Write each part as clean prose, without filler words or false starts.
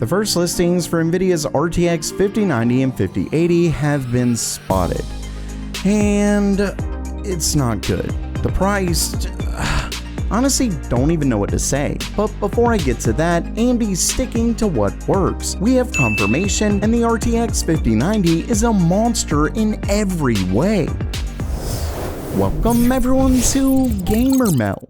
The first listings for Nvidia's RTX 5090 and 5080 have been spotted, and it's not good. The price, honestly, don't even know what to say. But before I get to that, AMD's sticking to what works. We have confirmation, and the RTX 5090 is a monster in every way. Welcome everyone to Gamer Meld.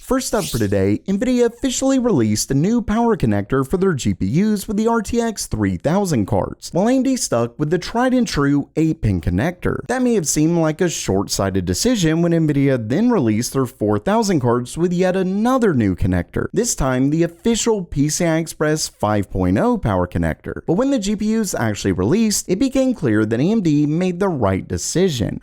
First up for today, Nvidia officially released a new power connector for their GPUs with the RTX 3000 cards, while AMD stuck with the tried and true 8-pin connector. That may have seemed like a short-sighted decision when Nvidia then released their 4000 cards with yet another new connector, this time the official PCI Express 5.0 power connector. But when the GPUs actually released, it became clear that AMD made the right decision.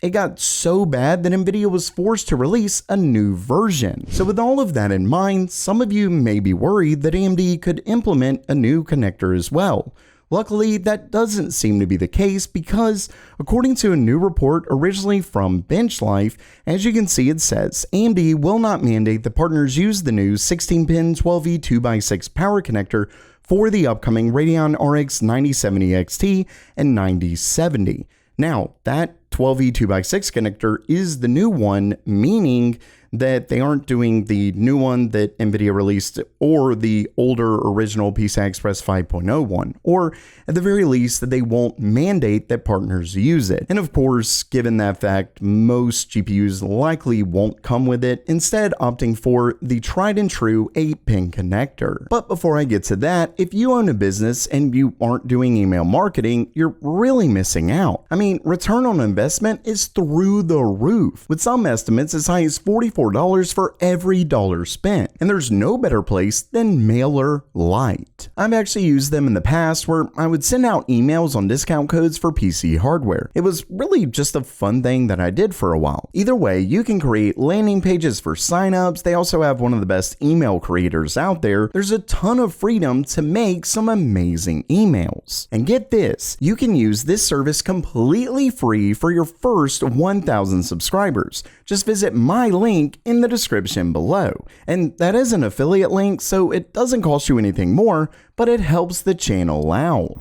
It got so bad that Nvidia was forced to release a new version. So with all of that in mind, some of you may be worried that AMD could implement a new connector as well. Luckily, that doesn't seem to be the case because, according to a new report originally from BenchLife, as you can see it says, AMD will not mandate that partners use the new 16-pin 12E 2x6 power connector for the upcoming Radeon RX 9070 XT and 9070. Now, that 12E 2x6 connector is the new one, meaning that they aren't doing the new one that Nvidia released or the older original PCI Express 5.0 one, or at the very least that they won't mandate that partners use it. And of course, given that fact, most GPUs likely won't come with it, instead opting for the tried and true 8-pin connector. But before I get to that, if you own a business and you aren't doing email marketing, you're really missing out. Return on investment is through the roof, with some estimates as high as $44 for every dollar spent. And there's no better place than MailerLite. I've actually used them in the past where I would send out emails on discount codes for PC hardware. It was really just a fun thing that I did for a while. Either way, you can create landing pages for signups. They also have one of the best email creators out there. There's a ton of freedom to make some amazing emails. And get this, you can use this service completely free for your first 1,000 subscribers. Just visit my link in the description below. And that is an affiliate link, so it doesn't cost you anything more, but it helps the channel out.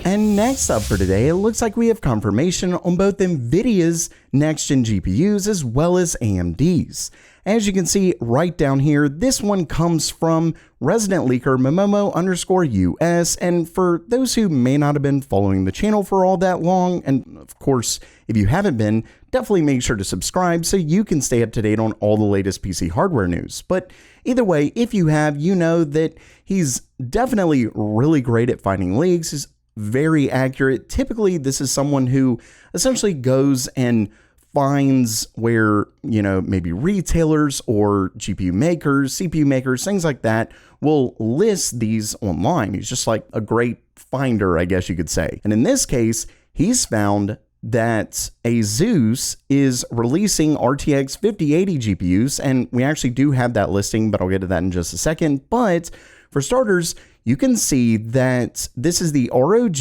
And next up for today, it looks like we have confirmation on both Nvidia's next-gen GPUs as well as AMD's. As you can see right down here, this one comes from resident leaker Momomo_US, and for those who may not have been following the channel for all that long, and of course, if you haven't been, definitely make sure to subscribe so you can stay up to date on all the latest PC hardware news. But either way, if you have, you know that he's definitely really great at finding leaks. He's very accurate. Typically, this is someone who essentially goes and finds where, maybe retailers or GPU makers, CPU makers, things like that will list these online. He's just like a great finder, I guess you could say. And in this case, he's found that ASUS is releasing RTX 5080 GPUs, and we actually do have that listing, but I'll get to that in just a second. But for starters, you can see that this is the ROG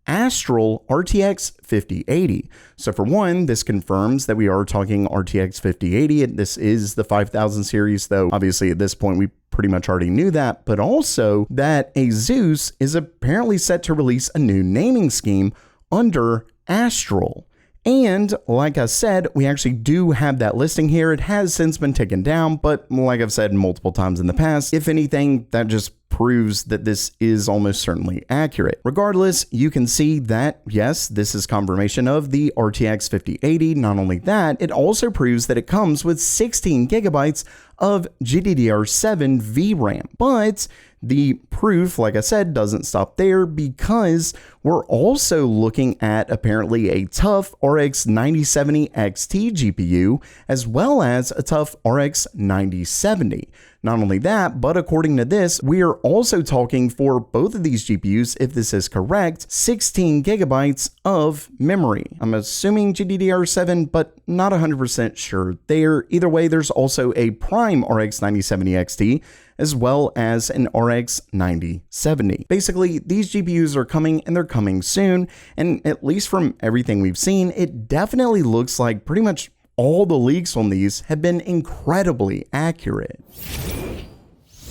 Astral RTX 5080. So for one, this confirms that we are talking RTX 5080, and this is the 5000 series, though obviously at this point we pretty much already knew that, but also that ASUS is apparently set to release a new naming scheme under Astral. And like I said, we actually do have that listing here. It has since been taken down, but like I've said multiple times in the past, if anything, that just proves that this is almost certainly accurate. Regardless, you can see that, yes, this is confirmation of the RTX 5080. Not only that, it also proves that it comes with 16 gigabytes of GDDR7 VRAM. But the proof, like I said, doesn't stop there because we're also looking at apparently a tough RX 9070 XT GPU as well as a tough RX 9070. Not only that, but according to this, we are also talking for both of these GPUs, if this is correct, 16 gigabytes of memory. I'm assuming GDDR7, but not 100% sure there. Either way, there's also a Prime RX 9070 XT as well as an RX 9070. Basically, these GPUs are coming and they're coming soon, and at least from everything we've seen, it definitely looks like pretty much all the leaks on these have been incredibly accurate.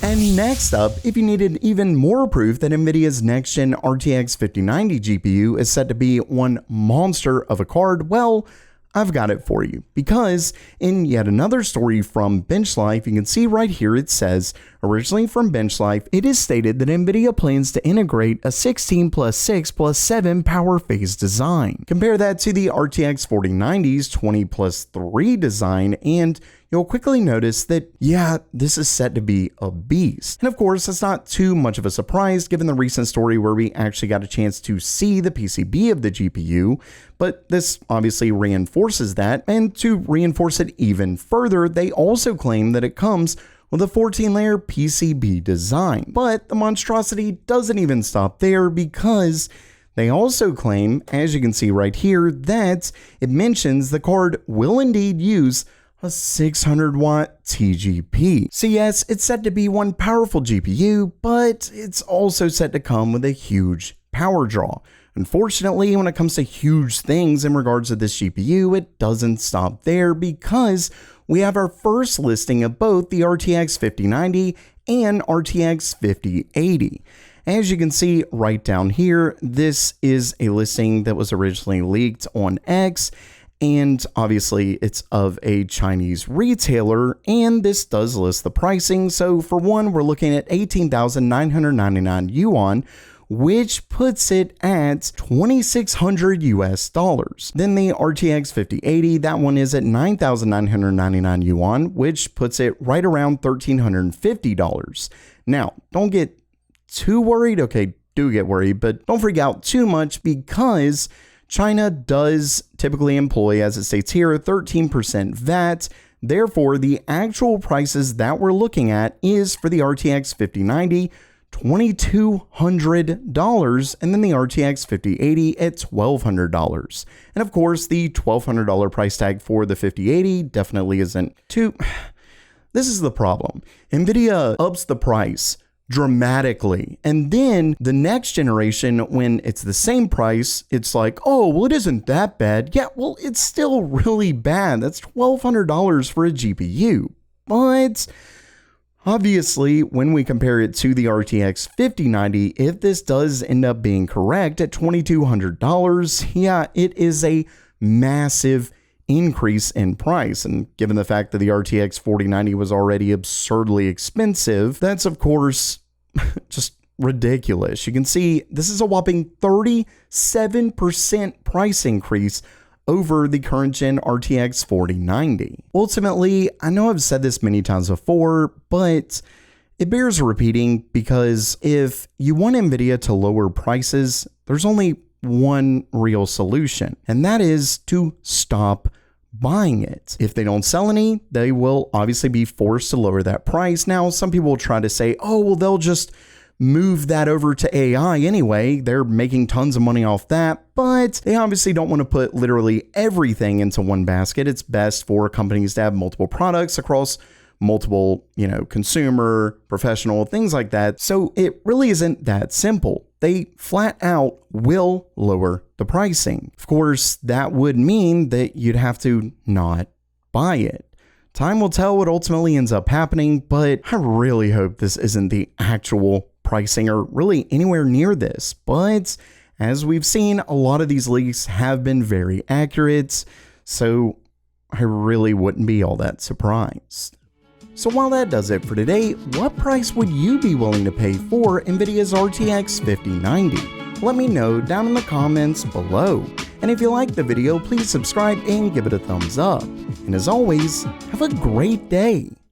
And next up, if you needed even more proof that Nvidia's next-gen RTX 5090 GPU is set to be one monster of a card, well, I've got it for you, because in yet another story from BenchLife, you can see right here it says, originally from BenchLife, it is stated that Nvidia plans to integrate a 16 plus 6 plus 7 power phase design. Compare that to the RTX 4090's 20 plus 3 design, and you'll quickly notice that, yeah, this is set to be a beast. And of course, that's not too much of a surprise given the recent story where we actually got a chance to see the PCB of the GPU, but this obviously reinforces that, and to reinforce it even further, they also claim that it comes with a 14-layer PCB design. But the monstrosity doesn't even stop there, because they also claim, as you can see right here, that it mentions the card will indeed use a 600 watt TGP. So yes, it's set to be one powerful GPU, but it's also set to come with a huge power draw. Unfortunately, when it comes to huge things in regards to this GPU, it doesn't stop there, because we have our first listing of both the RTX 5090 and RTX 5080. As you can see right down here, this is a listing that was originally leaked on X, and obviously it's of a Chinese retailer, and this does list the pricing. So for one, we're looking at 18,999 yuan, which puts it at 2,600 US dollars. Then the RTX 5080, that one is at 9,999 yuan, which puts it right around $1,350. Now, don't get too worried. Okay, do get worried, but don't freak out too much, because China does typically employ, as it states here, 13% VAT. Therefore, the actual prices that we're looking at is for the RTX 5090, $2,200, and then the RTX 5080 at $1,200. And of course, the $1,200 price tag for the 5080 definitely isn't too... This is the problem. Nvidia ups the price dramatically, and then the next generation, when it's the same price, it's like, oh, well, it isn't that bad. Yeah, well, it's still really bad. That's $1,200 for a GPU. But obviously, when we compare it to the RTX 5090, if this does end up being correct at $2,200, yeah, it is a massive increase in price. And given the fact that the RTX 4090 was already absurdly expensive, that's of course just ridiculous. You can see this is a whopping 37% price increase over the current gen RTX 4090. Ultimately, I know I've said this many times before, but it bears repeating, because if you want Nvidia to lower prices, there's only one real solution, and that is to stop buying it. If they don't sell any, they will obviously be forced to lower that price. Now, some people will try to say, oh, well, they'll just move that over to AI anyway. They're making tons of money off that, but they obviously don't want to put literally everything into one basket. It's best for companies to have multiple products across multiple, consumer, professional, things like that. So it really isn't that simple. They flat out will lower the pricing. Of course, that would mean that you'd have to not buy it. Time will tell what ultimately ends up happening, but I really hope this isn't the actual pricing or really anywhere near this. But as we've seen, a lot of these leaks have been very accurate, so I really wouldn't be all that surprised. So while that does it for today, what price would you be willing to pay for Nvidia's RTX 5090? Let me know down in the comments below. And if you liked the video, please subscribe and give it a thumbs up. And as always, have a great day.